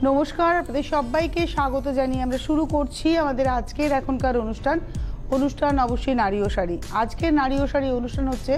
নমস্কার, আপনাদের সবাইকে স্বাগত জানিয়ে আমরা শুরু করছি আমাদের আজকের এখনকার অনুষ্ঠান অবশ্যই নারী ও শাড়ি। আজকের নারী ও শাড়ি অনুষ্ঠান হচ্ছে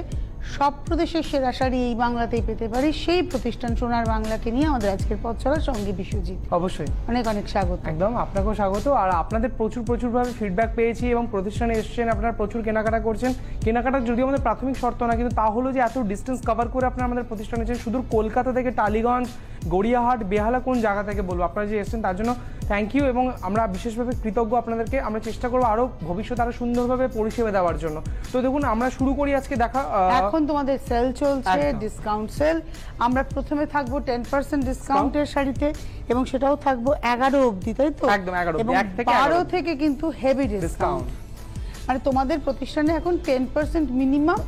সব প্রদেশের সেরা শাড়ি এই বাংলাতেই পেতে পারি, সেই প্রতিষ্ঠান সোনার বাংলাকে নিয়ে আমাদের আজকের পথ চলার সঙ্গে বিশ্বজিৎ। অবশ্যই অনেক অনেক স্বাগত। একদম, আপনাকেও স্বাগত। আর আপনাদের প্রচুরভাবে ফিডব্যাক পেয়েছি এবং প্রতিষ্ঠানে এসেছেন, আপনারা প্রচুর কেনাকাটা করছেন। কেনাকাটা যদিও আমাদের প্রাথমিক শর্ত না, কিন্তু তা হলো যে এত ডিস্টেন্স কভার করে আপনারা আমাদের প্রতিষ্ঠানে এসেছেন, শুধু কলকাতা থেকে টালিগঞ্জ, গড়িয়াহাট, বেহালা, কোন জায়গা থেকে বলবো, আপনারা যে এসেছেন তার জন্য থ্যাংক ইউ। এবং আমরা বিশেষভাবে কৃতজ্ঞ আপনাদেরকে। আমরা চেষ্টা করবো আরো ভবিষ্যতে আরো সুন্দরভাবে পরিষেবা দেওয়ার জন্য। তো দেখুন, আমরা শুরু করি আজকে দেখা। এখন তোমাদের সেল চলছে, ডিসকাউন্ট সেল। আমরা প্রথমে থাকবো 10% ডিসকাউন্টের শাড়িতে এবং সেটাও থাকবো 11 অবধি, তাই তো? একদম 11 এবং 12 থেকে কিন্তু হেভি ডিসকাউন্ট। মানে তোমাদের প্রতিষ্ঠানে এখন 10% মিনিমাম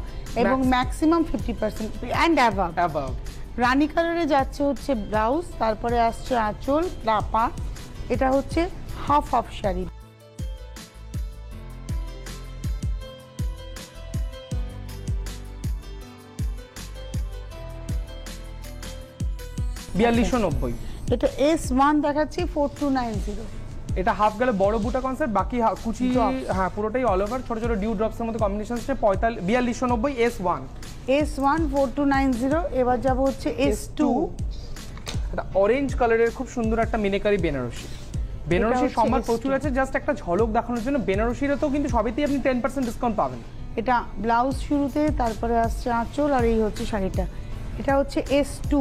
এবং ম্যাক্সিমাম 50% অ্যান্ড অ্যাবাভ। রানী কালারে যাচ্ছে হচ্ছে ব্লাউজ, তারপরে আসছে আঁচল, লাপা। এটা হচ্ছে হাফ শাড়ি। এটা S1 দেখাচ্ছি 4290। এটা হাফ গেলে বড় বুটা কনসেপ্ট, বাকি কুচি হ্যাঁ পুরোটাই অল ওভার ছোট ছোট ডিউ ড্রপস এর মধ্যে কম্বিনেশন আছে। 4290 S1 4290। এবার যাব হচ্ছে S2। এটা অরেঞ্জ কালারের খুব সুন্দর একটা মিনাকারি বেনারসি সম্ভার প্রচুর আছে। জাস্ট একটা ঝলক দেখানোর জন্য বেনারসিরও কিন্তু সবেতেই আপনি 10% ডিসকাউন্ট পাবেন। এটা ব্লাউজ শুরুতে, তারপরে আসছে আঁচল, আর এই হচ্ছে শাড়িটা। এটা হচ্ছে S2।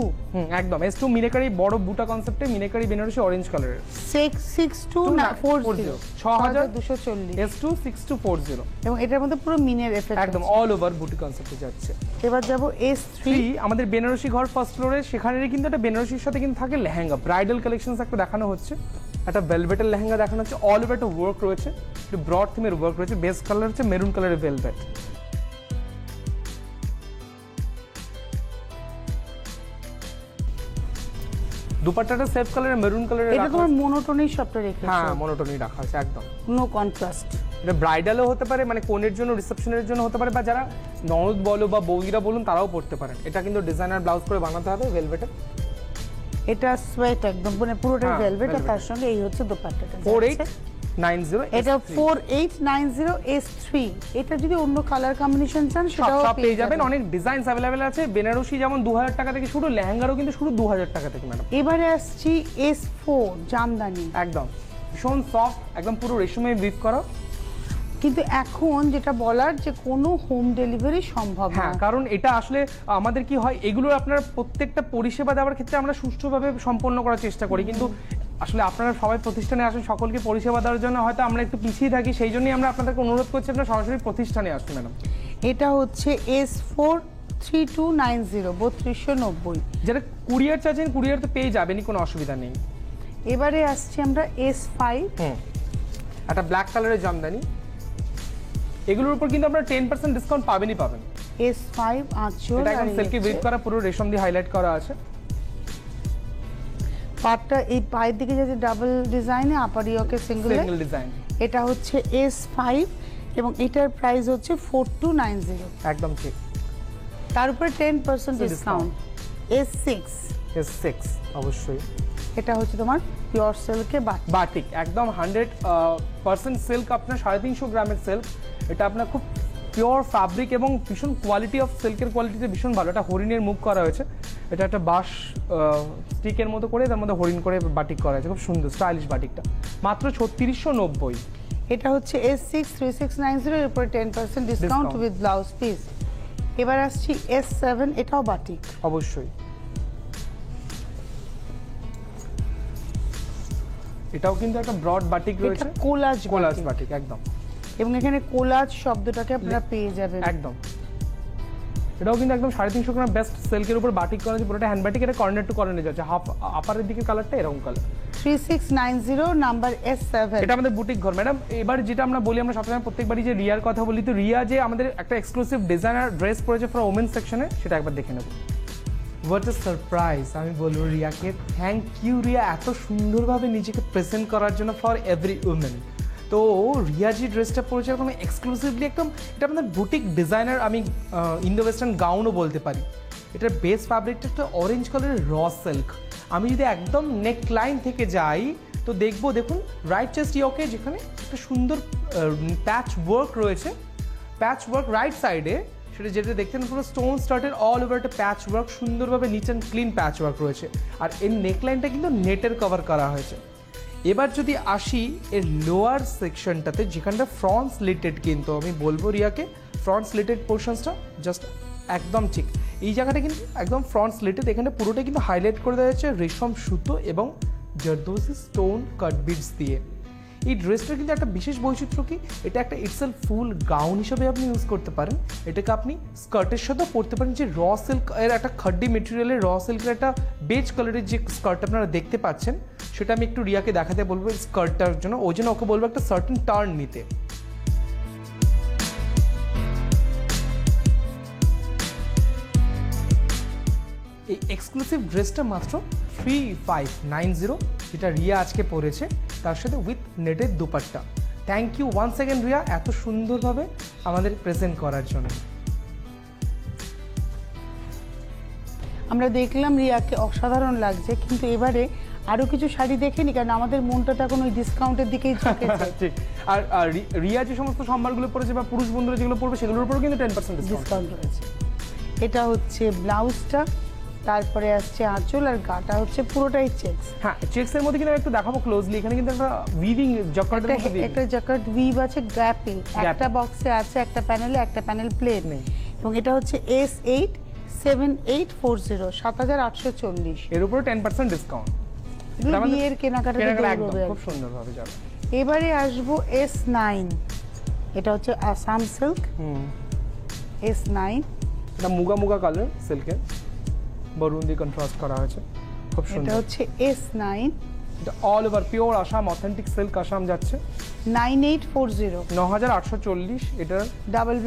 একদম S2 মিনাকারি বড় বুটা কনসেপ্টে মিনাকারি বেনারসি অরেঞ্জ কালারের 6240 6240 S2 6240 এবং এটার মধ্যে পুরো মিনের এফেক্ট একদম অল ওভার বুটি কনসেপ্টে যাচ্ছে। এবার যাব S3। আমাদের বেনারসি ঘর ফার্স্ট ফ্লোরে, সেখানে কিন্তু একটা বেনারসির সাথে কিন্তু থাকে লেহেঙ্গা, ব্রাইডাল কালেকশনস একটা দেখানো হচ্ছে। একটা ভেলভেটের লেহেঙ্গা দেখানো হচ্ছে, অল ওভার একটা ওয়ার্ক রয়েছে, একটু ব্রড থিমের ওয়ার্ক রয়েছে। বেস কালার হচ্ছে মেরুন কালারের ভেলভেট। দুপাট্টাটা সেফ কালারের মেরুন কালারের। এটা তোমার মনোটোনই সবটা রেখেছো? হ্যাঁ, মনোটোনই রাখা আছে একদম, নো কন্ট্রাস্ট। এটা ব্রাইডালও হতে পারে, মানে কোনের জন্য, রিসেপশনের জন্য হতে পারে, বা যারা ননদ বলো বা বৌদিরা বলুন তারাও পড়তে পারেন। এটা কিন্তু ডিজাইনার ব্লাউজ করে বানাতে হবে ভেলভেটের। এটা সোয়েট একদম, মানে পুরোটা ভেলভেট, আর তার সঙ্গে এই হচ্ছে দোপাট্টাটা 4890। এটা 4890 S3। এটা যদি অন্য কালার কম্বিনেশন চান সেটাও পেয়ে যাবেন। অনেক ডিজাইনস अवेलेबल আছে। বেনারসি যেমন 2000 টাকা থেকে শুরু, লেহেঙ্গারও কিন্তু শুরু 2000 টাকা থেকে ম্যাডাম। এবারে আসছি S4 জামদানি। একদম ভীষণ সফট, একদম পুরো রেশমে উইভ করা। কিন্তু এখন যেটা বলার যে কোনো হোম ডেলিভারি সম্ভব না। হ্যাঁ, কারণ এটা আসলে আমাদের কি হয়, এগুলো আপনার প্রত্যেকটা পরিষেবা দেওয়ার ক্ষেত্রে আমরা সুষ্ঠুভাবে সম্পন্ন করার চেষ্টা করি, কিন্তু আসলে আপনারা সবাই প্রতিষ্ঠানে আসেন সকলকে পরিষেবা দেওয়ার জন্য, হয়তো আমরা একটু পিছিয়ে থাকি। সেই জন্যই আমরা আপনাদেরকে অনুরোধ করছি আপনারা সরাসরি প্রতিষ্ঠানে আসুন ম্যাডাম। এটা হচ্ছে S4 3290 3290। যেটা কুরিয়ার চার্জেন, কুরিয়ার তো পেয়ে যাবেনই, কোনো অসুবিধা নেই। এবারে আসছি আমরা S5। একটা ব্ল্যাক কালারের জামদানি, এগুলোর উপর কিন্তু আপনারা 10% ডিসকাউন্ট পাবেনই পাবেন। S5 আঁচল, এটা একদম সিল্কি উইভ করা, পুরো রেশম দিয়ে হাইলাইট করা আছে। পাটটা এই পায়ের দিকে যাচ্ছে ডাবল ডিজাইনে, আপার ইয়কে সিঙ্গেল ডিজাইন। এটা হচ্ছে S5 এবং এটার প্রাইস হচ্ছে 4290। একদম ঠিক। তার উপরে 10% ডিসকাউন্ট। S6 অবশ্যই। এটা হচ্ছে তোমার পিওর সিল্কে বাটিক, একদম 100% সিল্ক, আপনার 350 গ্রামের সিল্ক। এটা আপনার খুব পিওর ফ্যাব্রিক এবং ভীষণ কোয়ালিটি অফ সিল্কের কোয়ালিটিতে ভীষণ ভালো। এটা হরিণের মুখ করা হয়েছে, এটা একটা বাঁশ স্টিকের মতো করে তার মধ্যে হরিণ করে বাটিক করা হয়েছে, খুব সুন্দর স্টাইলিশ বাটিকটা। মাত্র 3690। এটা হচ্ছে S6 3690 এর উপরে 10% ডিসকাউন্ট উইথ ব্লাউজ পিস। এবার আসছি S7, এটাও বাটিক অবশ্যই। এটাও কিন্তু একটা ব্রড বাটিক রয়েছে, কোলাজ বাটিক একদম। এবং এখানে কোলাজ শব্দটাকে আপনারা পেয়ে যাবেন একদম। এটাও কিন্তু একদম 350 গ্রাম বেস্ট সিল্কের উপর বাটিক করা আছে, পুরোটা হ্যান্ড বাটিক। এটা কর্নার টু কর্নার যাচ্ছে, হাফ আপারের দিকে কালারটা এরকম কালার। 3690 number S7। এটা আমাদের বুটিক ঘর ম্যাডাম। এবার যেটা আমরা বলি, আমরা সবসময় প্রত্যেকবারই যে রিয়ার কথা বলি, তো রিয়া যে আমাদের একটা এক্সক্লুসিভ ডিজাইনার ড্রেস পরেছে ফর ওমেন সেকশনে, সেটা একবার দেখে নেব। হোয়াট এ সারপ্রাইজ, আমি বলবো রিয়াকে থ্যাংক ইউ রিয়া, এত সুন্দরভাবে নিজেকে প্রেজেন্ট করার জন্য ফর এভরি উমেন। তো রিয়া যে ড্রেসটা পরেছে একদম এক্সক্লুসিভলি, একদম এটা আমাদের বুটিক ডিজাইনার, আমি ইন্দো ওয়েস্টার্ন গাউনও বলতে পারি। এটার বেস ফ্যাব্রিকটা একটা অরেঞ্জ কালারের র সিল্ক, আমি যদি একদম নেক লাইন থেকে যাই তো দেখবো, দেখুন রাইট চেস্ট ইয়োকে যেখানে একটা সুন্দর প্যাচ ওয়ার্ক রয়েছে, প্যাচ ওয়ার্ক রাইট সাইডে, সেটা যেটা দেখতেন পুরো স্টোন স্টার্টের অল ওভার একটা প্যাচ ওয়ার্ক, সুন্দরভাবে নিচ অ্যান্ড ক্লিন প্যাচ ওয়ার্ক রয়েছে। আর এর নেকলাইনটা কিন্তু নেটের কভার করা হয়েছে। এবার যদি আসি এর লোয়ার সেকশনটাতে, যেখানটা ফ্রন্ট স্লিটেড, কিন্তু আমি বলবো রিয়াকে ফ্রন্ট স্লিটেড পোর্শনসটা জাস্ট একদম ঠিক এই জায়গাটা কিন্তু একদম ফ্রন্ট স্লিটেড। এখানে পুরোটা কিন্তু হাইলাইট করে দেওয়া হচ্ছে রেশম সুতো এবং জারদোসি স্টোন কাট বিডস দিয়ে। এই ড্রেসটার কিন্তু একটা বিশেষ বৈচিত্র্য কি, এটা একটা ইটসেলফ ফুল গাউন হিসেবে আপনি ইউজ করতে পারেন, এটাকে আপনি স্কার্টের সাথেও পরতে পারেন। যে র সিল্ক এর একটা খাড্ডি মেটেরিয়ালের র সিল্কের একটা বেজ কালারের যে স্কার্ট আপনারা দেখতে পাচ্ছেন, সেটা আমি একটু রিয়াকে দেখাতে বলবো স্কার্টটার জন্য, ওই জন্য ওকে বলবো একটা সার্টেন টার্ন নিতে। এই এক্সক্লুসিভ ড্রেসটা মাত্র 3590, যেটা রিয়া আজকে পরেছে, তার সাথে উইথ নেটের dupatta. Thank you one second Riya, এত সুন্দরভাবে আমাদের প্রেজেন্ট করার জন্য। আমরা দেখলাম রিয়াকে অসাধারণ লাগছে, কিন্তু এবারে আরো কিছু শাড়ি দেখে নি, কারণ আমাদের মনটা তো এখন ওই ডিসকাউন্টের দিকেই ঝুঁকেছে। ঠিক। আর রিয়া যে সমস্ত সম্ভারগুলো পরেছে বা পুরুষ বন্ধুরা যেগুলো পরবে সেগুলোর উপরও কিন্তু 10% ডিসকাউন্ট রয়েছে। এটা হচ্ছে ব্লাউজটা, তারপরে আসছে আঁচল, আর গাটা হচ্ছে পুরোটাই চেকস। হ্যাঁ, চেকসের মধ্যে কিন্তু একটু দেখাবো ক্লোজলি। এখানে কিন্তু একটা উইভিং জকার্টের মতো একটা জকার্ট উইভ আছে, গ্যাপিং, একটা বক্সে আছে, একটা প্যানেলে, একটা প্যানেল প্লেন নেই। এবং এটা হচ্ছে S87840, 7840, এর উপরে 10% ডিসকাউন্ট। বিয়ের কেনাকাটা খুব সুন্দরভাবে যাবে। এবারে আসবো S9, এটা হচ্ছে আসাম সিল্ক। S9 এটা মুগা মুগা কালার সিল্কের, বরুন দিয়ে কন্ট্রাস্ট করা হয়েছে, খুব সুন্দর। এটা হচ্ছে S9, এটা all over pure Assam, authentic silk Assam যাচ্ছে 9840, 9840। এটা ডাবল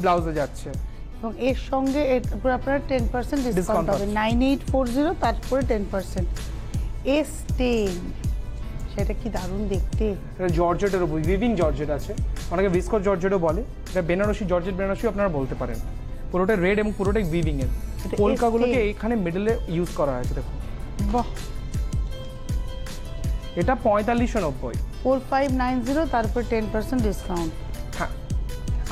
ব্লাউজে যাচ্ছে, এবং এর সঙ্গে এরপর আপনারা 10% ডিসকাউন্ট পাবেন। 9840, তারপরে 10%। S10, সেটা কি দারুণ দেখতে। এটা জর্জেটের উপর উইভিং জর্জেট আছে, অনেকে ভিসকো জর্জেটও বলে, এটা বেনারসি জর্জেট, বেনারসি আপনারা বলতে পারেন। পুরোটা রেড এবং পুরোটাই উইভিং এর, কলকাগুলোকে এইখানে মিডলে ইউজ করা হয়েছে, দেখুন বাহ। এটা 4590, 4590, তারপর 10% ডিসকাউন্ট। হ্যাঁ।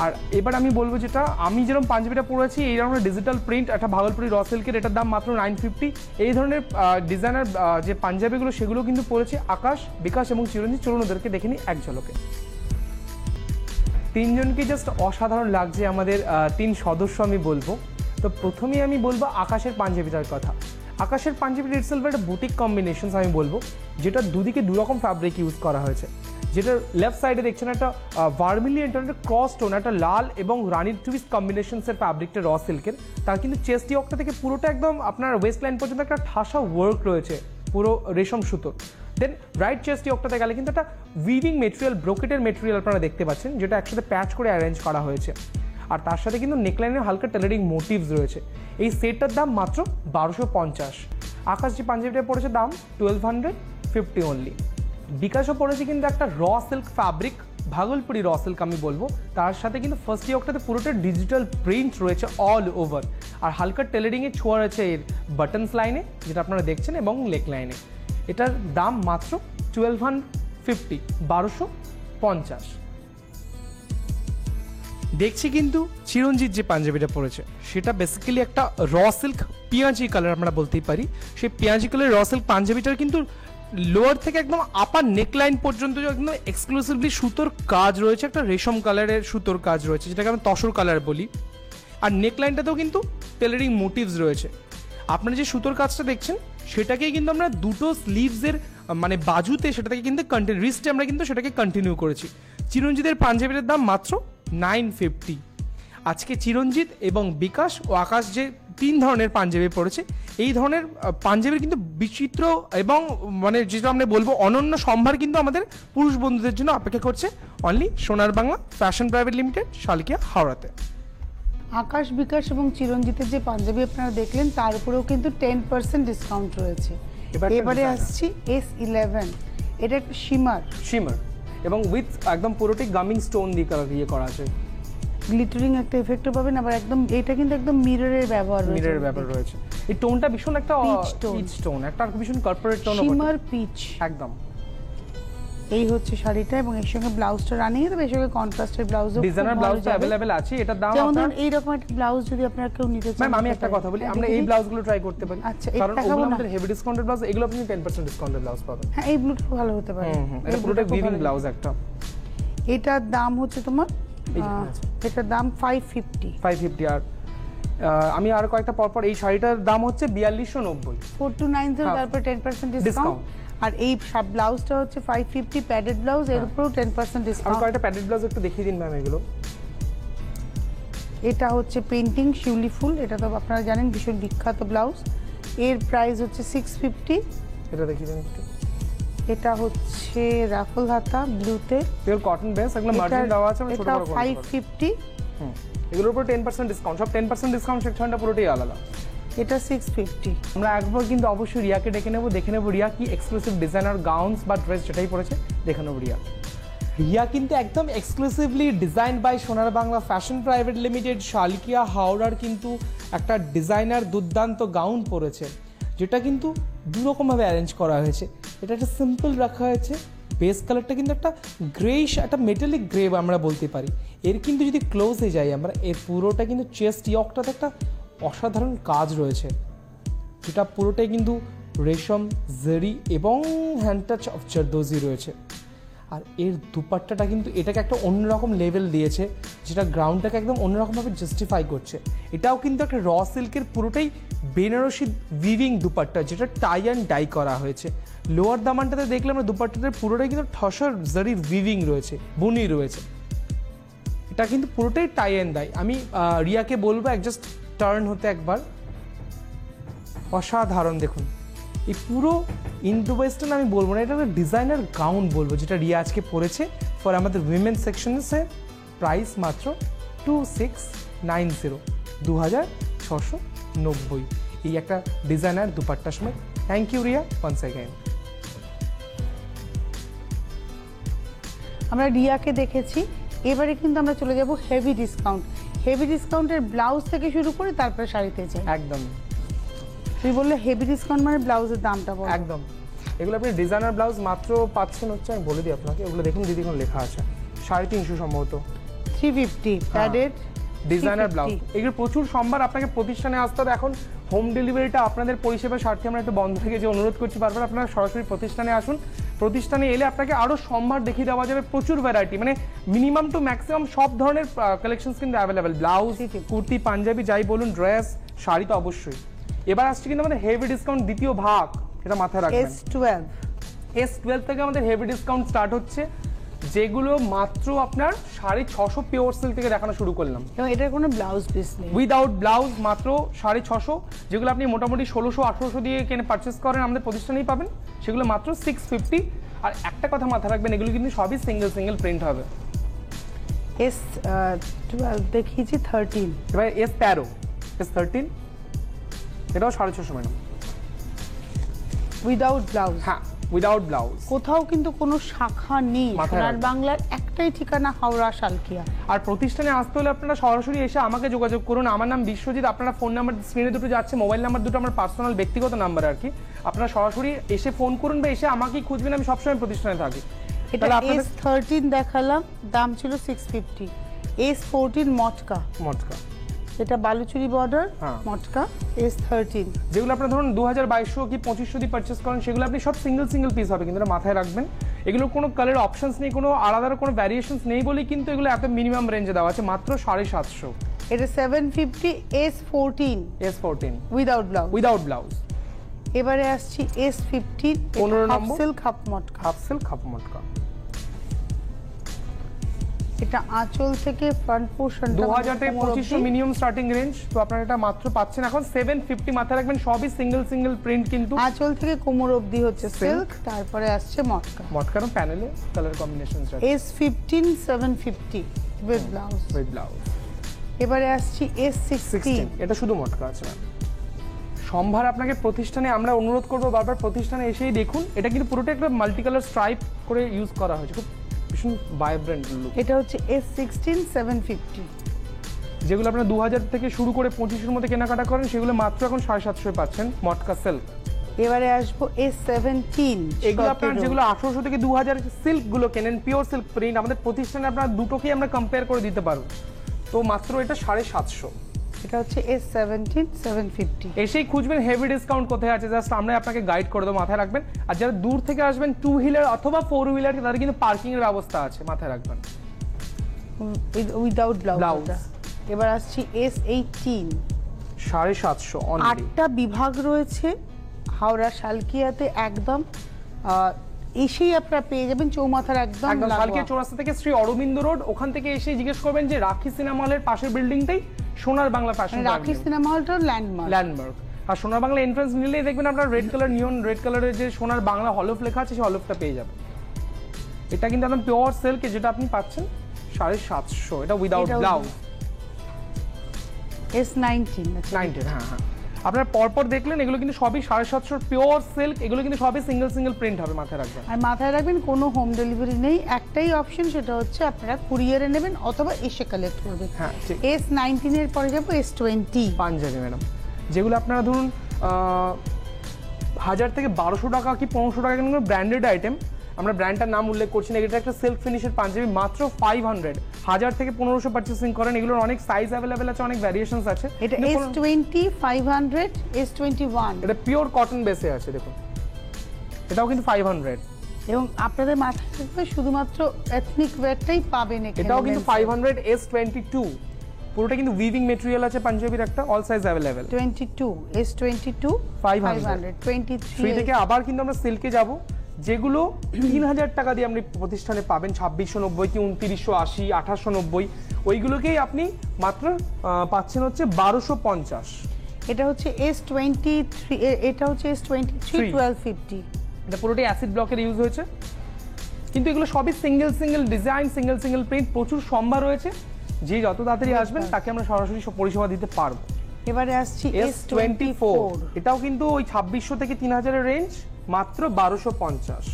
আর এবার আমি বলবো যেটা আমি যেরকম পাঞ্জাবিটা পরেছি, এই ধরনের ডিজিটাল প্রিন্ট একটা ভাগলপুরি র সিল্কের, এটার দাম মাত্র 950। এই ধরনের ডিজাইনার যে পাঞ্জাবিগুলো সেগুলো কিন্তু পরেছে আকাশ, বিকাশ এবং চিরঞ্জিত। চলুন ওদেরকে দেখে নিই এক ঝলকে। তিনজনকে জাস্ট অসাধারণ লাগছে আমাদের 3 সদস্য আমি বলবো। তো প্রথমেই আমি বলবো আকাশের পাঞ্জাবিটার কথা। আকাশের পাঞ্জাবিটা ইটসেলফ একটা বুটিক কম্বিনেশনস আমি বলবো, যেটা দুদিকে দুরকম ফ্যাব্রিক ইউজ করা হয়েছে। যেটা লেফট সাইডে দেখছেন একটা ভার্মিলিয়ন টোনের ক্রস টোন, একটা লাল এবং রানির টুইস্ট কম্বিনেশনসের ফ্যাব্রিকটা র সিল্কের। তার কিন্তু চেস্ট ইয়োকটা থেকে পুরোটা একদম আপনার ওয়েস্ট লাইন পর্যন্ত একটা ঠাসা ওয়ার্ক রয়েছে, পুরো রেশম সুতো। দেন রাইট চেস্ট ইয়োকটাতে গেলে কিন্তু একটা উইভিং মেটেরিয়াল, ব্রোকেটের মেটেরিয়াল আপনারা দেখতে পাচ্ছেন, যেটা একসাথে প্যাচ করে অ্যারেঞ্জ করা হয়েছে। আর তার সাথে কিন্তু নেকলাইনের হালকা টেলারিং মোটিভস রয়েছে। এই সেটটার দাম মাত্র 1250। আকাশ যে পাঞ্জাবিটা পড়েছে দাম 1250 অনলি। বিকাশও পড়েছে কিন্তু একটা raw silk fabric, Bhagalpuri raw silk আমি বলবো। তার সাথে কিন্তু ফার্স্ট ইয়োকটাতে পুরোটা ডিজিটাল প্রিন্ট রয়েছে অল ওভার, আর হালকা টেলারিংয়ে ছোঁয়া রয়েছে এর বাটনস লাইনে, যেটা আপনারা দেখছেন, এবং লেক লাইনে। এটার দাম মাত্র 1250, 1250। দেখছি কিন্তু চিরঞ্জিত যে পাঞ্জাবিটা পরেছে সেটা বেসিক্যালি একটা র সিল্ক পেঁয়াজি কালার আমরা বলতেই পারি। সেই পেঁয়াজি কালার র সিল্ক পাঞ্জাবিটার কিন্তু লোয়ার থেকে একদম আপার নেকলাইন পর্যন্ত একদম এক্সক্লুসিভলি সুতোর কাজ রয়েছে, একটা রেশম কালারের সুতোর কাজ রয়েছে, যেটাকে আমি তসর কালার বলি। আর নেকলাইনটাতেও কিন্তু টেলারিং মোটিভস রয়েছে। আপনারা যে সুতোর কাজটা দেখছেন সেটাকেই কিন্তু আমরা দুটো স্লিভসের মানে বাজুতে সেটাকে কিন্তু রিস্টে আমরা কিন্তু সেটাকে কন্টিনিউ করেছি। চিরঞ্জিতের পাঞ্জাবিটার দাম মাত্র 950। আজকে চিরঞ্জিত এবং বিকাশ ও আকাশ যে 3 ধরনের পাঞ্জাবি পড়েছে, এই ধরনের পাঞ্জাবির কিন্তু বিচিত্র এবং মানে যেটা আমরা বলবো অনন্য সম্ভার কিন্তু আমাদের পুরুষ বন্ধুদের জন্য অপেক্ষা করছে অনলি সোনার Bangla fashion private limited, Salkia, হাওড়াতে। আকাশ, বিকাশ এবং চিরঞ্জিতের যে পাঞ্জাবি আপনারা দেখলেন, তার উপরেও কিন্তু 10% ডিসকাউন্ট রয়েছে। এবারে আসছি S11, এটা একটা শিমার এবং উইথ একদম পুরোটি গামিং স্টোন দিয়ে ইয়ে করা আছে। গ্লিটারিং একটা এফেক্টও পাবেন, আবার একদম এটা কিন্তু একদম মিররের ব্যবহার রয়েছে, মিররের ব্যাপার রয়েছে। এই টোনটা ভীষণ একটা পিচ টোন, একটা ভীষণ কর্পোরেট টোন, শিমার পিচ একদম। এই হচ্ছে শাড়িটা, এবং এর সঙ্গে ব্লাউজটা রানিং, তবে এর সঙ্গে কন্ট্রাস্টের ব্লাউজও ডিজাইনার ব্লাউজটা अवेलेबल আছে। এটার দাম যেমন ধরুন এই রকম একটা ব্লাউজ যদি আপনারা কেউ নিতে চান। ম্যাম আমি একটা কথা বলি, আমরা এই ব্লাউজগুলো ট্রাই করতে পারি, আচ্ছা কারণ ওগুলো আমাদের হেভি ডিসকাউন্টেড ব্লাউজ, এগুলো আপনি 10% ডিসকাউন্টেড ব্লাউজ পাবেন। হ্যাঁ এই ব্লুটা ভালো হতে পারে, এটা পুরোটা উইভিং ব্লাউজ একটা। এটার দাম হচ্ছে তোমার এটার দাম 550। আর আমি আর কয়েকটা পরপর, এই শাড়িটার দাম হচ্ছে 4290, 4290, তারপর 10% ডিসকাউন্ট। আর এই সব ব্লাউজটা হচ্ছে 550 প্যাডেড ব্লাউজ, এর উপরও 10% আর ডিসকাউন্ট। কয়েকটা প্যাডেড ব্লাউজ একটু দেখিয়ে দিন ম্যাম এগুলো। এটা হচ্ছে পেইন্টিং শিউলি ফুল, এটা তো আপনারা জানেন ভীষণ বিখ্যাত ব্লাউজ, এর প্রাইস হচ্ছে 650। এটা দেখিয়ে দিন একটু। এটা হচ্ছে রাফল হাতা ব্লুতে, পিওর কটন বেস, এগুলো মার্জিন দেওয়া আছে, আমরা ছোট এটা বড় করে 550। এগুলোর উপর 10% ডিসকাউন্ট, সব 10% ডিসকাউন্ট সেকশনটা পুরোটাই আলাদা। এটা 650। আমরা একবার কিন্তু অবশ্যই রিয়াকে ডেকে নেবো, দেখে নেবো রিয়া কি এক্সক্লুসিভ ডিজাইনার গাউনস বা ড্রেস যেটাই পরেছে, দেখে নেবো রিয়া। রিয়া কিন্তু একদম এক্সক্লুসিভলি ডিজাইন বাই সোনার Bangla fashion private limited Salkia হাওড়ার কিন্তু একটা ডিজাইনার দুর্দান্ত গাউন পরেছে, যেটা কিন্তু দুরকমভাবে অ্যারেঞ্জ করা হয়েছে। এটা একটা সিম্পল রাখা হয়েছে, বেস কালারটা কিন্তু একটা গ্রেইশ, একটা মেটালিক গ্রে আমরা বলতে পারি। এর কিন্তু যদি ক্লোজে যাই আমরা, এর পুরোটা কিন্তু চেস্ট ইয়কটাতে একটা অসাধারণ কাজ রয়েছে, যেটা পুরোটাই কিন্তু রেশম, জরি এবং হ্যান্ড টাচ অফ জারদোজি রয়েছে। আর এর দুপাট্টাটা কিন্তু এটাকে একটা অন্যরকম লেভেল দিয়েছে, যেটা গ্রাউন্ডটাকে একদম অন্যরকমভাবে জাস্টিফাই করছে। এটাও কিন্তু একটা র সিল্কের পুরোটাই বেনারসি উইভিং দুপাট্টা, যেটা টাই অ্যান্ড ডাই করা হয়েছে। লোয়ার দামানটাতে দেখলে আমরা দুপাট্টাতে পুরোটাই কিন্তু ঠসর জারি উইভিং রয়েছে, বুনি রয়েছে। এটা কিন্তু পুরোটাই টাই অ্যান্ড ডাই। আমি রিয়াকে বলবো জাস্ট টার্ন হতে একবার, অসাধারণ দেখুন। এই পুরো ইন্ডো ওয়েস্টার্ন আমি বলবো না, এটা একটা ডিজাইনার গাউন বলবো, যেটা রিয়া আজকে পরেছে ফর আমাদের উইমেন সেকশনসে। প্রাইস মাত্র 2690, 2690। এই একটা ডিজাইনার দুপাট্টার সময়। Thank you Riya once again. আমরা রিয়াকে দেখেছি, এবারে কিন্তু আমরা চলে যাব হেভি ডিসকাউন্ট। হেভি ডিসকাউন্টের ব্লাউজ থেকে শুরু করে তারপরে শাড়িতে যাই। একদম, তুই বললে হেভি ডিসকাউন্ট মানে ব্লাউজের দামটা বল। একদম। এগুলো আপনি ডিজাইনার ব্লাউজ মাত্র পাচ্ছেন হচ্ছে, আমি বলে দিই আপনাকে, ওগুলো দেখুন দিদি কোনো লেখা আছে 350 সম্ভবত, 350 প্যাডেড ডিজাইনার ব্লাউজ। এগুলো প্রচুর সম্ভার, আপনাকে প্রতিষ্ঠানে আসতে হবে। এখন হোম ডেলিভারিটা আপনাদের পরিষেবার স্বার্থে আমরা একটু বন্ধ থেকে যে অনুরোধ করছি বারবার, আপনারা সরাসরি প্রতিষ্ঠানে আসুন। প্রতিষ্ঠানে এলে আপনাকে আরও সম্ভার দেখিয়ে দেওয়া যাবে, প্রচুর ভ্যারাইটি, মানে মিনিমাম টু ম্যাক্সিমাম সব ধরনের কালেকশনস কিন্তু অ্যাভেলেবেল। ব্লাউজ, কুর্তি, পাঞ্জাবি যাই বলুন, ড্রেস, শাড়ি তো অবশ্যই। এবার আসছে কিন্তু আমাদের হেভি ডিসকাউন্ট দ্বিতীয় ভাগ, এটা মাথায় রাখবেন। S12 থেকে আমাদের হেভি ডিসকাউন্ট স্টার্ট হচ্ছে, যেগুলো মাত্র আপনার 650 পিওর সিল্ক থেকে দেখানো শুরু করলাম, এবং এটার কোনো ব্লাউজ পিস নেই, উইদাউট ব্লাউজ, মাত্র 650। যেগুলো আপনি মোটামুটি 1600-1800 দিয়ে কিনে পারচেস করেন আমাদের প্রতিষ্ঠানেই পাবেন, সেগুলো মাত্র 650। আর একটা কথা মাথায় রাখবেন, এগুলো কিন্তু সবই সিঙ্গেল প্রিন্ট হবে। S12 দেখিয়েছি 13, এবার S13, এটাও 650 ম্যাডাম, উইদাউট ব্লাউজ। হ্যাঁ উইদাউট ব্লাউজ। কোথাও কিন্তু কোনো শাখা নেই, সোনার বাংলার একটাই ঠিকানা, হাওড়া শালকিয়া। আর প্রতিষ্ঠানে আসতে হলে আপনারা সরাসরি এসে আমাকে যোগাযোগ করুন। আমার নাম বিশ্বজিৎ। আপনারা ফোন নাম্বার স্ক্রিনে দুটো যাচ্ছে, মোবাইল নাম্বার দুটো আমার পার্সোনাল ব্যক্তিগত নাম্বার আর কি। আপনারা সরাসরি এসে ফোন করুন বা এসে আমাকেই খুঁজবেন, আমি সবসময় প্রতিষ্ঠানে থাকি। এটা S13 দেখালাম, দাম ছিল 650। S14 মটকা, এটা বালুচুরি বর্ডার মটকা, S13। যেগুলো আপনারা ধরুন 2200 কি 2500 দিয়ে পারচেস করেন, সেগুলো আপনি সব সিঙ্গেল পিস হবে, কিন্তু এটা মাথায় রাখবেন। এগুলো কোনো কালার অপশনস নেই, কোনো আলাদা কোনো ভ্যারিয়েশনস নেই বলেই কিন্তু এগুলো এত মিনিমাম রেঞ্জে দেওয়া আছে, মাত্র 750। এটা 750, S14 উইদাউট ব্লাউজ। এবারে আসছি S15, 15 নম্বর, সিল্ক হাফ মটকা। এটা আঁচল থেকে ফ্রন্ট পোরশন 2000 থেকে 2500 মিনিমাম স্টার্টিং রেঞ্জ, তো আপনারা এটা মাত্র পাচ্ছেন এখন 750। মাথায় রাখবেন সবই সিঙ্গেল প্রিন্ট, কিন্তু আঁচল থেকে কোমর অবধি হচ্ছে সিল্ক, তারপরে আসছে মটকার প্যানেলে কালার কম্বিনেশনস আছে। S15 750 with blouse. এবারে আসছি S16, এটা শুধু মটকা আছে ম্যাম। সম্ভার আপনাকে প্রতিষ্ঠানে আমরা অনুরোধ করবো বারবার, প্রতিষ্ঠানে এসেই দেখুন। এটা কিন্তু পুরোটা একটা মাল্টি কালার স্ট্রাইপ করে ইউজ করা হয়েছে, খুব ভীষণ ভাইব্রেন্ট লুক। এটা হচ্ছে S16 750। যেগুলো আপনার 2000 থেকে শুরু করে 2500 মধ্যে কেনাকাটা করেন সেগুলো মাত্র এখন 750 পাচ্ছেন মটকা সিল্ক। এবারে আসবো S17। এগুলো আপনার যেগুলো 1800 থেকে 2000 সিল্ক গুলো কেনেন পিওর সিল্ক প্রিন্ট, আমাদের প্রতিষ্ঠানে আপনার দুটোকেই আমরা কম্পেয়ার করে দিতে পারবো, তো মাত্র এটা 750। এটা হচ্ছে S17 750। এসেই খুঁজবেন হেভি ডিসকাউন্ট কোথায় আছে, জাস্ট আমরা আপনাকে গাইড করে দেবো, মাথায় রাখবেন। আর যারা দূর থেকে আসবেন 2 হুইলার অথবা 4 হুইলার তাদের কিন্তু পার্কিং এর ব্যবস্থা আছে, মাথায় রাখবেন। Without blouse. এবার আসছি S18 750 অনলি। 8টা বিভাগ রয়েছে হাওড়া শালকিয়াতে, একদম এসেই আপনারা পেয়ে যাবেন চৌমাথার একদম শালকিয়া চৌরাস্তা থেকে শ্রী অরবিন্দ রোড, ওখান থেকে এসে জিজ্ঞেস করবেন যে রাখি সিনেমা হলের পাশের বিল্ডিংটাই সোনার বাংলা ফ্যাশন। রাখি সিনেমা হলটা ল্যান্ডমার্ক। আর সোনার বাংলা এন্ট্রান্স নিলেই দেখবেন আপনার রেড কালার নিয়ন রেড কালারের যে সোনার বাংলা হলফ লেখা আছে সেই হলফটা পেয়ে যাবেন। এটা কিন্তু একদম পিওর সিল্ক, যেটা আপনি পাচ্ছেন 750, এটা উইদাউট ব্লাউজ। S19 হ্যাঁ হ্যাঁ, আপনার পরপর দেখলেন এগুলো কিন্তু সবই 750 পিওর সিল্ক, এগুলো কিন্তু সবই সিঙ্গেল প্রিন্ট হবে, মাথায় রাখবেন। আর মাথায় রাখবেন কোনো হোম ডেলিভারি নেই, একটাই অপশন, সেটা হচ্ছে আপনারা কুরিয়ারে নেবেন অথবা এসে কালেক্ট করবেন। হ্যাঁ ঠিক। S19 এর পরে যাবো S20 পাঞ্জাবি ম্যাডাম, যেগুলো আপনারা ধরুন 1000 থেকে 1200 টাকা কি 1500 টাকা কিন্তু ব্র্যান্ডেড আইটেম, আমরা ব্র্যান্ডটার নাম উল্লেখ করছি না, এটা একটা সিল্ক ফিনিশের পাঞ্জাবি মাত্র 500। 1000 থেকে 1500 পারচেসিং করেন, এগুলোর অনেক সাইজ অ্যাভেলেবেল আছে, অনেক ভ্যারিয়েশনস আছে। এটা S20 500 S21, এটা পিওর কটন বেসে আছে, দেখুন এটাও কিন্তু 500। এবং আপনাদের মাথায় রাখবে শুধুমাত্র এথনিক ওয়্যারটাই পাবেন এখানে। এটাও কিন্তু 500 S22, পুরোটা কিন্তু উইভিং ম্যাটেরিয়াল আছে পাঞ্জাবির, একটা অল সাইজ अवेलेबल। 22 S22 500 23 থেকে আবার কিন্তু আমরা সিল্কে যাব, যেগুলো 3000 টাকা দিয়ে আপনি প্রতিষ্ঠানে পাবেন 2690 কি 2980 2890, ওইগুলোকেই আপনি মাত্র পাচ্ছেন হচ্ছে 1250। এটা হচ্ছে S23, এটা হচ্ছে S23 1250। এটা পুরোটাই অ্যাসিড ব্লকের ইউজ হয়েছে, কিন্তু এগুলো সবই সিঙ্গেল ডিজাইন সিঙ্গেল প্রিন্ট, প্রচুর সম্ভার রয়েছে। যে যত তাড়াতাড়ি আসবেন তাকে আমরা সরাসরি পরিষেবা দিতে পারবো। এবারে আসছি S24, এটাও কিন্তু ওই 2600 থেকে 3000 এর রেঞ্জ, মাত্র 1250।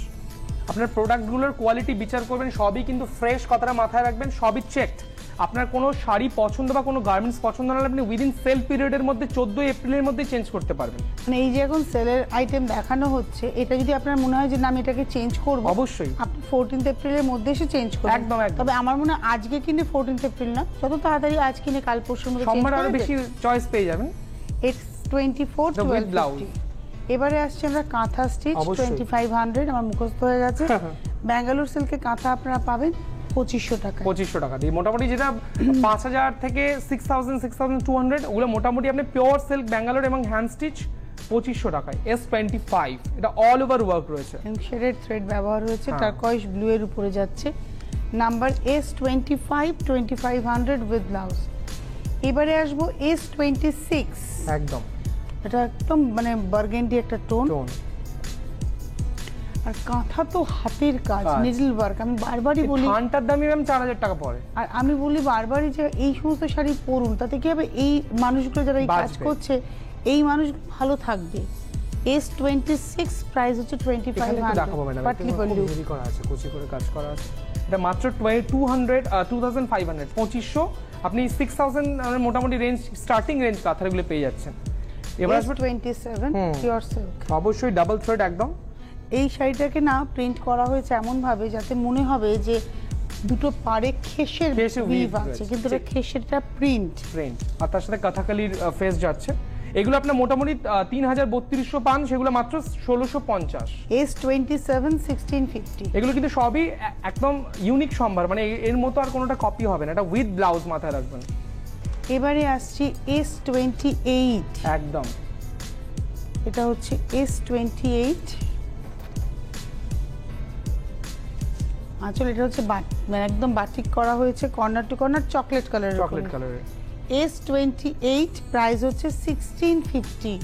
আপনার প্রোডাক্টগুলোর কোয়ালিটি বিচার করবেন, সবই কিন্তু ফ্রেশ, কথাটা মাথায় রাখবেন, সবই চেকড। আপনার কোনো শাড়ি পছন্দ বা কোনো গার্মেন্টস পছন্দ না হলে আপনি উইদিন সেল পিরিয়ডের মধ্যে 14 এপ্রিলের মধ্যে চেঞ্জ করতে পারবেন। মানে এই যে এখন সেলের আইটেম দেখানো হচ্ছে, এটা যদি আপনার মনে হয় যে না আমি এটাকে চেঞ্জ করব, অবশ্যই আপনি 14 এপ্রিলের মধ্যে এসে চেঞ্জ করবেন। একদম। তবে আমার মনে হয় আজকে কিনে 14 এপ্রিল না, যত তাড়াতাড়ি আজ কিনে কাল পরশুর মধ্যে চেঞ্জ আরো বেশি চয়েস পেয়ে যাবেন। S24 1250। এবারে আসছে আমরা কাঁথা স্টিচ 2500, আমার মুখস্থ হয়ে গেছে। ব্যাঙ্গালোর সিল্কে কাঁথা আপনারা পাবেন 2500 টাকা। 2500 টাকা দিয়ে মোটামুটি, যেটা 5000 থেকে 6000 6200, ওগুলো মোটামুটি আপনি পিওর সিল্ক ব্যাঙ্গালোর এবং হ্যান্ড স্টিচ 2500 টাকায়। S25, এটা অল ওভার ওয়ার্ক রয়েছে, শেডেড থ্রেড ব্যবহার হয়েছে, টারকয়েস ব্লু এর উপরে যাচ্ছে। Number S25 2500 with blouse. এবারে আসবো S26, একদম এটা একদম মানে বার্গেন্ডি একটা টোন। আর কাঁথা তো হাতের কাজ, নিডল ওয়ার্ক। আমি বারবারই বলি ঘন্টার দামই ম্যাম 4000 টাকা পড়ে। আর আমি বলি বারবারই যে এই সমস্ত শাড়ি পরুন, তাতে কি হবে, এই মানুষগুলো যারা এই কাজ করছে এই মানুষগুলো ভালো থাকবে। S26 প্রাইস হচ্ছে 2500। দেখাবো ম্যাডাম, পাটলি পল্লু করা আছে, কুচি করে কাজ করা আছে। এটা মাত্র 2500 2500, আপনি 6000 মোটামুটি রেঞ্জ, স্টার্টিং রেঞ্জ কাঁথাগুলো পেয়ে যাচ্ছেন। এবার আসবে 27 পিওর সিল্ক, অবশ্যই ডাবল থ্রেড একদম। এই শাড়িটাকে না প্রিন্ট করা হয়েছে এমন ভাবে যাতে মনে হবে যে দুটো পাড়ে খেসের উইভ আছে, কিন্তু এটা খেসেরটা প্রিন্ট। আর তার সাথে কাঁথাকালির ফেস যাচ্ছে। এগুলো আপনার মোটামুটি 3300 পান, সেগুলো মাত্র 1650। S27 1650। এগুলো কিন্তু সবই একদম ইউনিক সম্ভার, মানে এর মতো আর কোনোটা কপি হবে না, এটা উইথ ব্লাউজ, মাথায় রাখবেন। এবারে আসছি S28, একদম এটা হচ্ছে S28। আসলে এটা হচ্ছে মানে একদম বাটিক করা হয়েছে, কর্নার টু কর্নার চকলেট কালারের। S28 প্রাইস হচ্ছে 1650।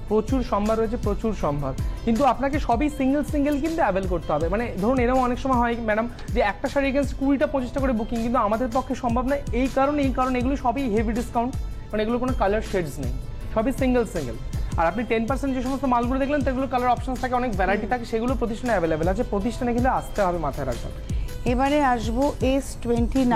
প্রচুর সম্ভার রয়েছে, প্রচুর সম্ভার, কিন্তু আপনাকে সবই সিঙ্গেল কিন্তু অ্যাভেল করতে হবে। মানে ধরুন এরকম অনেক সময় হয় ম্যাডাম যে একটা শাড়ি এগেন্স্ট 20টা 25টা করে বুকিং, কিন্তু আমাদের পক্ষে সম্ভব নয়। এই কারণে এগুলো সবই হেভি ডিসকাউন্ট, মানে এগুলো কোনো কালার শেডস নেই, সবই সিঙ্গেল। আর আপনি 10% যে সমস্ত মালগুলো দেখলেন সেগুলো কালার অপশনস থাকে, অনেক ভ্যারাইটি থাকে, সেগুলো প্রতিষ্ঠানে অ্যাভেলেবেল আছে, প্রতিষ্ঠানে কিন্তু আসতে হবে, মাথায় রাখবেন। এবারে আসবো S29।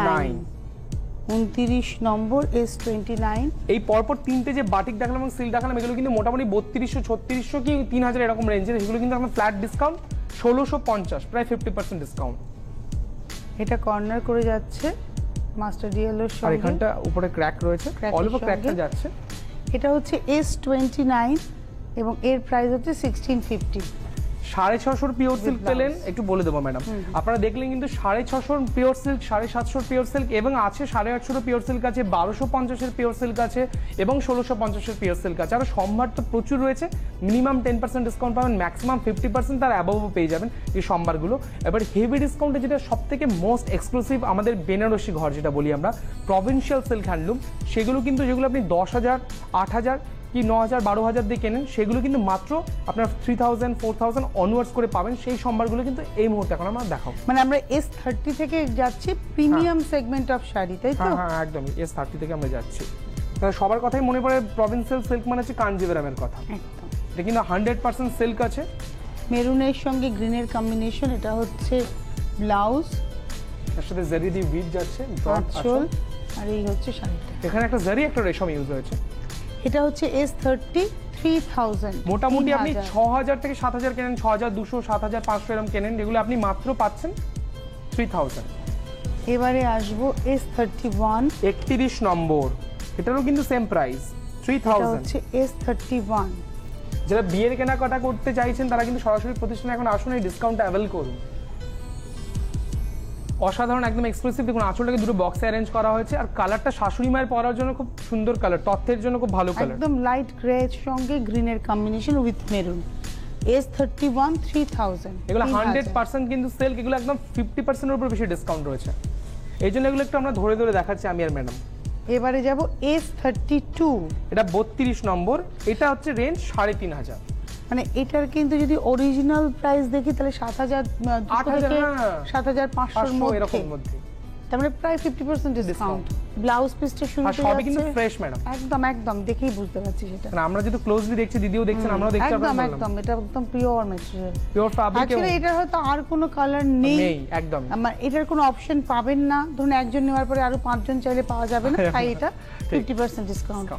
29 নম্বর S29। এই পরপর তিনটে যে বাটিক দেখালাম এবং সিল্ক দেখালাম এগুলো কিন্তু মোটামুটি 3200 3600 কি 3000 এরকম রেঞ্জের, এগুলো কিন্তু আমরা ফ্ল্যাট ডিসকাউন্ট 1650, প্রায় 50% ডিসকাউন্ট। এটা কর্নার করে যাচ্ছে মাস্টার্ড ইয়েলোর আর সঙ্গে, এখানটা উপরে ক্র্যাক রয়েছে, অল ওভার ক্র্যাকটা যাচ্ছে। এটা হচ্ছে S29 এবং এর প্রাইস হচ্ছে 1650। 650 পিওর সিল্ক পেলেন, একটু বলে দেবো ম্যাডাম, আপনারা দেখলেন কিন্তু 650 পিওর সিল্ক, 750 পিওর সিল্ক এবং আছে 850 পিওর সিল্ক আছে, 1250 পিওর সিল্ক আছে এবং 1650 পিওর সিল্ক আছে। আর সম্ভার তো প্রচুর রয়েছে, মিনিমাম 10% ডিসকাউন্ট পাবেন, ম্যাক্সিমাম 50% তার অ্যাবভও পেয়ে যাবেন এই সম্ভারগুলো। এবার হেভি ডিসকাউন্টে যেটা সব থেকে মোস্ট এক্সক্লুসিভ আমাদের বেনারসি ঘর যেটা বলি আমরা, প্রভিন্সিয়াল সিল্ক হ্যান্ডলুম, সেগুলো কিন্তু যেগুলো আপনি 10,000 8,000 কি 9,000 12,000 দিয়ে কেনেন সেগুলো কিন্তু মাত্র আপনার 3000 4000 অনওয়ার্ডস করে পাবেন। সেই সম্ভারগুলো কিন্তু এই মুহূর্তে এখন আমরা দেখাবো। মানে আমরা S30 থেকে যাচ্ছি প্রিমিয়াম সেগমেন্ট অফ শাড়ি, তাই তো? হ্যাঁ একদমই, S30 থেকে আমরা যাচ্ছি। তাহলে সবার কথাই মনে পড়ে প্রভিন্সিয়াল সিল্ক মানে হচ্ছে কাঞ্জিভারামের কথা। একদম, এটা কিন্তু 100% সিল্ক আছে। মেরুনের সঙ্গে গ্রিনের কম্বিনেশন, এটা হচ্ছে ব্লাউজ, তার সাথে জারি দিয়ে উইভ যাচ্ছে, আঁচল, আর এই হচ্ছে শাড়িটা। এখানে একটা জারি একটা রেশম ইউজ হয়েছে। এটা হচ্ছে S30 3000। মোটামুটি আপনি 6000 থেকে 7000 কেনেন, 6200 7500 এরকম কেনেন, এগুলো আপনি মাত্র পাচ্ছেন 3000। এবারে আসবো S31, 31 নম্বর, এটারও কিন্তু সেম প্রাইস এটা 3000। হচ্ছে S31। যারা বিয়ের কেনাকাটা করতে চাইছেন তারা কিন্তু সরাসরি প্রতিষ্ঠানে এখন আসুন, এই ডিসকাউন্টটা অ্যাভেল করুন। অসাধারণ, একদম এক্সক্লুসিভ। দেখুন আঁচলটাকে দুটো বক্সে অ্যারেঞ্জ করা হয়েছে, আর কালারটা শাশুড়ি মায়ের পরার জন্য খুব সুন্দর কালার, তথ্যের জন্য খুব ভালো কালার, একদম লাইট গ্রে এর সঙ্গে গ্রিনের কম্বিনেশন উইথ মেরুন। S31 3000। এগুলো 100% কিন্তু সিল্ক, এগুলো একদম 50% এর উপর বেশি ডিসকাউন্ট রয়েছে। এই জন্য এগুলো একটু আমরা ধরে ধরে দেখাচ্ছি আমি আর ম্যাডাম। এবারে যাব S32। এটা 32 নম্বর, এটা হচ্ছে রেঞ্জ 3500। মানে এটার কিন্তু যদি অরিজিনাল প্রাইস দেখি তাহলে 7000 থেকে 7500 এর মধ্যে, তার মানে প্রায় 50% ডিসকাউন্ট। ব্লাউজ পিসটা শুরু আর সবই কিন্তু ফ্রেশ ম্যাডাম, একদম একদম দেখেই বুঝতে পারছি সেটা। মানে আমরা যেহেতু ক্লোজলি দেখছি, দিদিও দেখছেন, আমরাও দেখছি, একদম একদম এটা একদম pure material, pure fabric. Actually এটা হয়তো আর কোনো কালার নেই একদম, আমার এটার কোনো অপশন পাবেন না। ধরুন একজন নেওয়ার পরে আরো 5 জন চাইলে পাওয়া যাবে না, তাই এটা 50% ডিসকাউন্ট,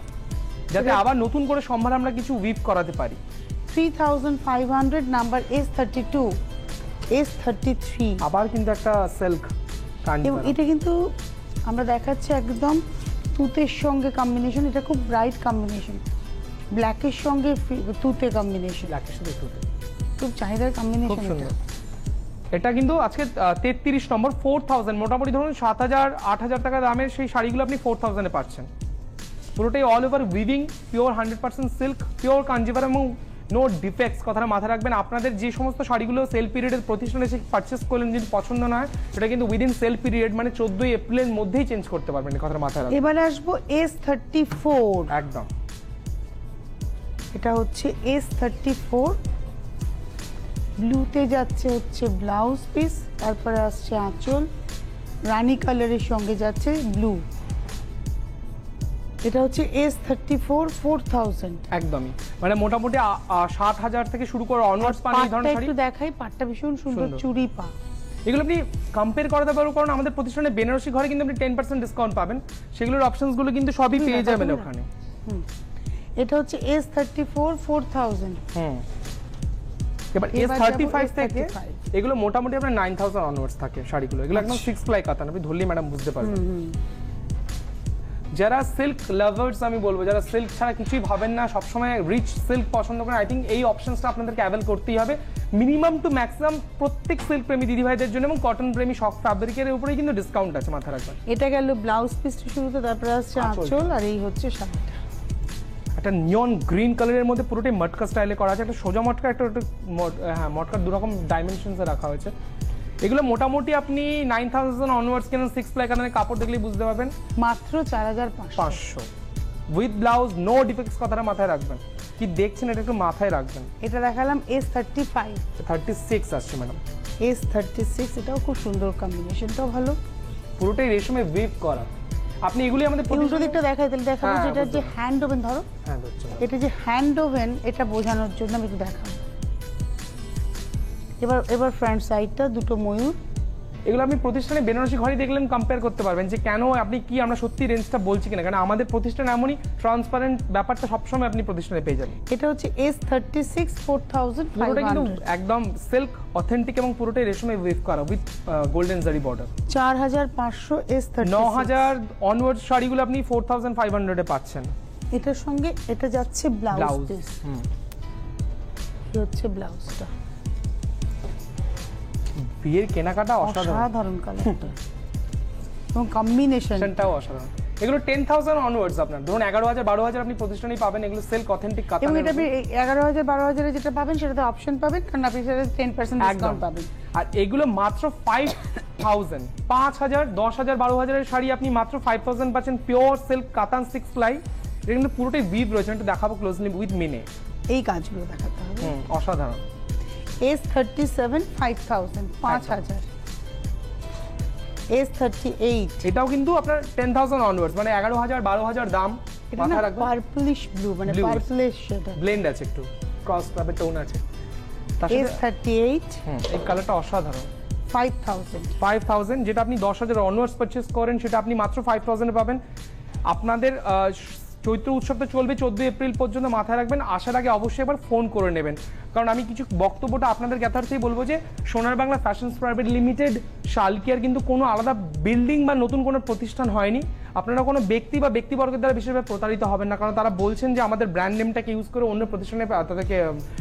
যাতে আবার নতুন করে সম্ভার আমরা কিছু উইভ করাতে পারি। 3500 নাম্বার S32 S33। আবার কিন্তু একটা সিল্ক এবং কাঞ্জিভারাম, এটা কিন্তু আমরা দেখাচ্ছি একদম তুতের সঙ্গে কম্বিনেশন, এটা খুব ব্রাইট কম্বিনেশন, ব্ল্যাকের সঙ্গে তুতে কম্বিনেশন, ব্ল্যাকের সাথে তুতে, খুব চাহিদার খুব কম্বিনেশন সুন্দর। এটা কিন্তু আজকে 33 নম্বর 4000, মোটামুটি ধরুন 7000 8000 টাকা দামের সেই শাড়িগুলো আপনি 4000 এ পাচ্ছেন। পুরোটাই all over weaving, pure 100% silk, pure Kanjivaram এবং নো ডিফেক্টস। কথাটা মাথায় রাখবেন, আপনাদের যে সমস্ত শাড়িগুলো সেল পিরিয়ডের প্রতিষ্ঠানে এসে পারচেস করলেন, যদি পছন্দ না হয় সেটা কিন্তু উইদিন সেল পিরিয়ড মানে 14 এপ্রিলের মধ্যেই চেঞ্জ করতে পারবেন, কথাটা মাথায় রাখবেন। এবারে আসবো S34। একদম, এটা হচ্ছে S34, ব্লুতে যাচ্ছে হচ্ছে ব্লাউজ পিস, তারপরে আসছে আঁচল, রানী কালারের সঙ্গে যাচ্ছে ব্লু। এটা হচ্ছে S34 4000। একদমই, মানে মোটামুটি 7000 থেকে শুরু করে অনওয়ার্ডস পান এই ধরনের শাড়ি। একটু দেখাই, পাটটা ভীষণ সুন্দর, চুড়ি পা। এগুলো আপনি কম্পেয়ার করাতে পারবো, কারণ আমাদের প্রতিষ্ঠানে বেনারসি ঘরে কিন্তু আপনি 10% ডিসকাউন্ট পাবেন, সেগুলোর অপশনসগুলো কিন্তু সবই পেয়ে যাবেন ওখানে। এটা হচ্ছে S34 4000। এবার S35 থেকে এগুলো মোটামুটি আপনার 9000 অনওয়ার্ডস থাকে শাড়িগুলো, এগুলো একদম 6 প্লাই কাতান, আপনি ধরলেই ম্যাডাম বুঝতে পারবেন। যারা সিল্ক লাভার্স আমি বলবো, যারা সিল্ক ছাড়া কিছুই ভাবেন না, সবসময় রিচ সিল্ক পছন্দ করেন, আই থিঙ্ক এই অপশনসটা আপনাদেরকে অ্যাভেল করতেই হবে। মিনিমাম টু ম্যাক্সিমাম প্রত্যেক সিল্ক প্রেমী দিদিভাইদের জন্য এবং কটন প্রেমী সব ফ্যাব্রিকের উপরেই কিন্তু ডিসকাউন্ট আছে, মাথায় রাখবেন। এটা গেল ব্লাউজ পিসটা শুরুতে, তারপরে আসছে আঁচল, আর এই হচ্ছে শাড়িটা। একটা নিয়ন গ্রিন কালারের মধ্যে পুরোটাই মটকা স্টাইলে করা আছে, একটা সোজা মটকা, একটা হ্যাঁ মটকার দুরকম ডাইমেনশনসে রাখা হয়েছে। এগুলো মোটামুটি আপনি 9000 অনওয়ার্ডস কেন 6 প্লাই কাতানের কাপড় দেখলেই বুঝতে পারবেন, মাত্র 4500 উইথ ব্লাউজ, নো ডিফেক্টস, কথাটা মাথায় রাখবেন। কি দেখছেন এটা একটু মাথায় রাখবেন। এটা দেখালাম S35, 36 আসছে ম্যাডাম, S36, এটাও খুব সুন্দর, কম্বিনেশনটাও ভালো, পুরোটাই রেশমে উইভ করা। আপনি এগুলি আমাদের উল্টো দিকটা দেখাই, তাহলে দেখাবো যেটা যে হ্যান্ড ওভেন, ধরো এটা যে হ্যান্ড ওভেন, এটা বোঝানোর জন্য আমি একটু দেখাবো। এবার ফ্রন্ট সাইডটা দুটো ময়ূর, এগুলো আপনি প্রতিষ্ঠানে বেনারসি ঘড়ি দেখলেন কম্পেয়ার করতে পারবেন যে কেন আপনি কি আমরা সত্যি রেঞ্জটা বলছি কিনা, কারণ আমাদের প্রতিষ্ঠান এমনই ট্রান্সপারেন্ট ব্যাপারটা সবসময় আপনি প্রতিষ্ঠানে পেয়ে যাবেন। এটা হচ্ছে S36 4500, পুরোটা কিন্তু একদম সিল্ক অথেন্টিক এবং পুরোটাই রেশমে উইভ করা উইথ গোল্ডেন জারি বর্ডার। 4500 S36। 9000 অনওয়ার্ড শাড়িগুলো আপনি 4500 এ পাচ্ছেন। এটার সঙ্গে এটা যাচ্ছে ব্লাউজ পিস। এই হচ্ছে ব্লাউজটা। বিয়ের কেনাকাটা অসাধারণ কালারটা এবং কম্বিনেশনটাও অসাধারণ। এগুলো 10000 অনওয়ার্ডস আপনার ধরুন 11000 12000 আপনি প্রতিষ্ঠানেই পাবেন। এগুলো সিল্ক অথেন্টিক কাতান এবং এটা আপনি 11000 12000 এ যেটা পাবেন সেটাতে অপশন পাবেন, কারণ আপনি সেটাতে 10% ডিসকাউন্ট পাবেন। আর এগুলো মাত্র 5000 5000 10000 12000 এর শাড়ি আপনি মাত্র 5000 পাচ্ছেন। পিওর সিল্ক কাতান 6 প্লাই, এটা কিন্তু পুরোটাই উইভ রয়েছে। একটু দেখাবো ক্লোজলি উইথ মিনে, এই কাজগুলো দেখাতে হবে। অসাধারণ। S37 5000 5000। S38 এটাও কিন্তু আপনার 10000 অনওয়ার্ডস, মানে 11000 12000 দাম। এটা না পার্পলিশ ব্লু, মানে পার্পলিশ সেটা ব্লেন্ড আছে, একটু ক্রস টাইপের টোন আছে। S38 এই কালারটা অসাধারণ। 5000 যেটা আপনি 10000 অনওয়ার্ডস পারচেজ করেন সেটা আপনি মাত্র 5000 এ পাবেন। আপনাদের চৈত্র উৎসবটা চলবে 14 এপ্রিল পর্যন্ত, মাথায় রাখবেন। আসার আগে অবশ্যই একবার ফোন করে নেবেন, কারণ আমি কিছু বক্তব্যটা আপনাদের যথার্থই বলবো যে সোনার বাংলা ফ্যাশনস প্রাইভেট লিমিটেড শালকিয়ার কিন্তু কোনো আলাদা বিল্ডিং বা নতুন কোনো প্রতিষ্ঠান হয়নি। আপনারা কোনো ব্যক্তি বা ব্যক্তিবর্গের দ্বারা বিশেষভাবে প্রতারিত হবেন না, কারণ তারা বলছেন যে আমাদের ব্র্যান্ড নেমটাকে ইউজ করে অন্য প্রতিষ্ঠানে তাদেরকে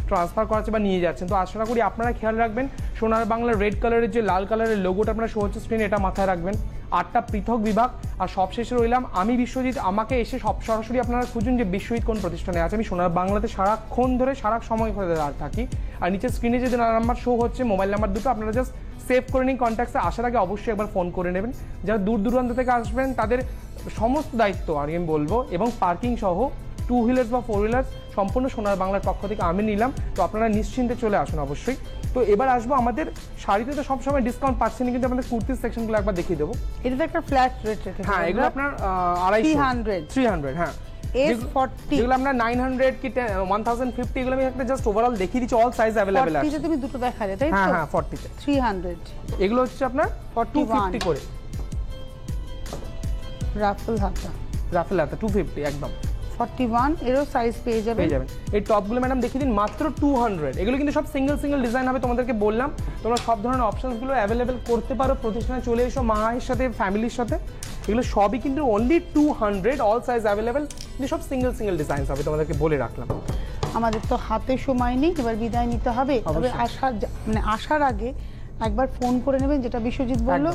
ট্রান্সফার করাচ্ছে বা নিয়ে যাচ্ছেন। তো আশা করি আপনারা খেয়াল রাখবেন সোনার বাংলার রেড কালারের যে লাল কালারের লোগোটা আপনারা শো হচ্ছে স্ক্রিনে, এটা মাথায় রাখবেন। 8টা পৃথক বিভাগ। আর সবশেষে রইলাম আমি বিশ্বজিৎ। আমাকে এসে সরাসরি আপনারা খুঁজুন যে বিশ্বজিৎ কোন প্রতিষ্ঠানে আছে। আমি সোনার বাংলাতে সারাক্ষণ ধরে সারা সময় ধরে থাকি। আর নিচে স্ক্রিনে যে নাম্বার শো হচ্ছে মোবাইল নাম্বার দুটো, আপনারা জাস্ট সেভ করে নিন কন্ট্যাক্টসে। আসার আগে অবশ্যই একবার ফোন করে নেবেন। যারা দূর দূরান্ত থেকে আসবেন তাদের সমস্ত দায়িত্ব আর আমি বলবো, এবং পার্কিং সহ 2 হুইলার্স বা 4 হুইলার্স সম্পূর্ণ সোনার বাংলার পক্ষ থেকে আমি নিলাম। তো আপনারা নিশ্চিন্তে চলে আসুন অবশ্যই। তো এবার আসবো আমাদের শাড়িতে তো সবসময় ডিসকাউন্ট পাচ্ছেন, কিন্তু আমাদের কুর্তির সেকশনগুলো একবার দেখিয়ে দেবো। এটা তো একটা ফ্ল্যাট রেট রেখেছি। হ্যাঁ, এগুলো আপনার 300 হ্যাঁ। S40 যেগুলো আমরা 900 কি 1050 এগুলো আমি একটা জাস্ট ওভারঅল দেখিয়ে দিচ্ছি। অল সাইজ अवेलेबल আছে। 40 তে তুমি দুটো দেখালে তাই তো? হ্যাঁ হ্যাঁ 40 তে 300। এগুলো হচ্ছে আপনার 250 করে রাফেল হাতা 250 একদম 41 এরও সাইজ পেয়ে যাবেন। এই টপগুলো ম্যাডাম দেখিয়ে দিন মাত্র 200। এগুলো কিন্তু সব সিঙ্গেল ডিজাইন হবে, তোমাদেরকে বললাম। তোমরা সব ধরনের অপশনসগুলো অ্যাভেলেবেল করতে পারো। প্রতিষ্ঠানে চলে এসো মায়ের সাথে, ফ্যামিলির সাথে। এগুলো সবই কিন্তু অনলি 200, অল সাইজ অ্যাভেলেবেল, কিন্তু সব সিঙ্গেল ডিজাইন হবে, তোমাদেরকে বলে রাখলাম। আমাদের তো হাতে সময় নেই, এবার বিদায় নিতে হবে। তবে আসার আগে একবার ফোন করে নেবেন, যেটা বিশ্বজিৎ বলল।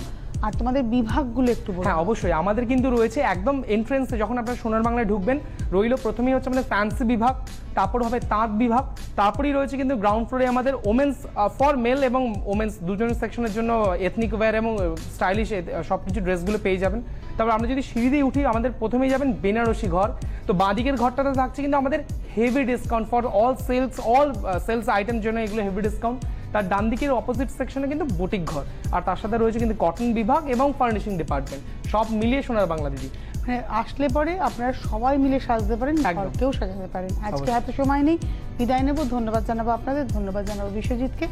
আর তোমাদের বিভাগগুলো একটু বলুন। হ্যাঁ অবশ্যই, আমাদের কিন্তু রয়েছে একদম এন্ট্রেন্সে যখন আপনারা সোনার বাংলায় ঢুকবেন, রইল প্রথমেই হচ্ছে আমাদের ফ্যান্সি বিভাগ, তারপর হবে তাঁত বিভাগ, তারপরেই রয়েছে কিন্তু গ্রাউন্ড ফ্লোরে আমাদের ওমেন্স ফর মেল এবং ওমেন্স দুজনের সেকশনের জন্য এথনিক ওয়্যার এবং স্টাইলিশ সবকিছু ড্রেসগুলো পেয়ে যাবেন। তারপর আমরা যদি সিঁড়ি দিয়ে উঠি, আমাদের প্রথমেই যাবেন বেনারসি ঘর। তো বাঁদিকের ঘরটাতে থাকছে কিন্তু আমাদের heavy discount for all sales item জন্য, এগুলো হেভি ডিসকাউন্ট। তার ডান দিকের অপোজিট সেকশনে কিন্তু বুটিক ঘর, আর তার সাথে রয়েছে কিন্তু কটন বিভাগ এবং ফার্নিশিং ডিপার্টমেন্ট, সব মিলিয়ে সোনার বাংলা দিদি। মানে আসলে পরে আপনারা সবাই মিলে সাজতে পারেন, কেউ সাজাতে পারেন। আজকে হাতে সময় নেই, বিদায় নেব। ধন্যবাদ জানাবো আপনাদের, ধন্যবাদ জানাবো বিশ্বজিৎকে।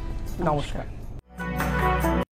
নমস্কার।